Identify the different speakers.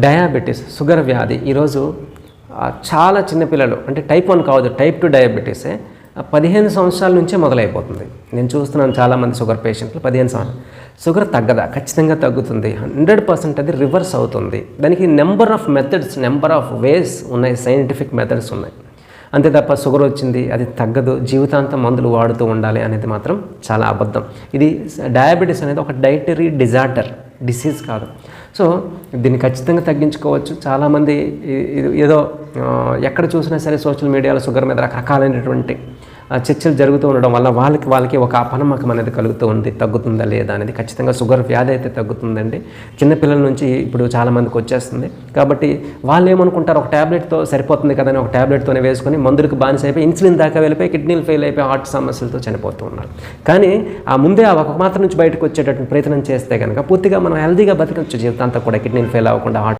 Speaker 1: Diabetes, sugar వ్యాధి ఈరోజు చాలా చిన్నపిల్లలు, అంటే టైప్ 1 కావద్దు, టైప్ 2 డయాబెటీసే 15 సంవత్సరాల నుంచే మొదలైపోతుంది. నేను చూస్తున్నాను చాలామంది షుగర్ పేషెంట్లు 15 సంవత్సరాలు. షుగర్ తగ్గదా? ఖచ్చితంగా తగ్గుతుంది. 100% అది రివర్స్ అవుతుంది. దానికి number of methods, number of ways ఉన్నాయి, సైంటిఫిక్ మెథడ్స్ ఉన్నాయి. అంతే తప్ప షుగర్ వచ్చింది అది తగ్గదు, జీవితాంతం మందులు వాడుతూ ఉండాలి అనేది మాత్రం చాలా అబద్ధం. ఇది డయాబెటీస్ అనేది ఒక డైటరీ డిసీజ్ కాదు. సో దీన్ని ఖచ్చితంగా తగ్గించుకోవచ్చు. చాలామంది ఏదో ఎక్కడ చూసినా సరే సోషల్ మీడియాలో షుగర్ మీద రకరకాలైనటువంటి చర్చలు జరుగుతూ ఉండడం వల్ల వాళ్ళకి ఒక అపనమ్మకం అనేది కలుగుతూ ఉంది. తగ్గుతుందా లేదా అనేది. ఖచ్చితంగా షుగర్ వ్యాధి అయితే తగ్గుతుందండి. చిన్నపిల్లల నుంచి ఇప్పుడు చాలామందికి వచ్చేస్తుంది. కాబట్టి వాళ్ళు ఏమనుకుంటారు, ఒక ట్యాబ్లెట్తో సరిపోతుంది కదని ఒక ట్యాబ్లెట్తోనే వేసుకొని మందులకు బానిస అయిపోయి ఇన్సులిన్ దాకా వెళ్ళిపోయి కిడ్నీలు ఫెయిల్ అయిపోయి హార్ట్ సమస్యలతో చనిపోతూ ఉన్నారు. కానీ ముందే ఆ ఒక మాత్రం నుంచి బయటకు వచ్చేటటువంటి ప్రయత్నం చేస్తే కనుక పూర్తిగా మనం హెల్తీగా బతకచ్చు జీవితాంతా కూడా, కిడ్నీలు ఫెయిల్ అవ్వకుండా, హార్ట్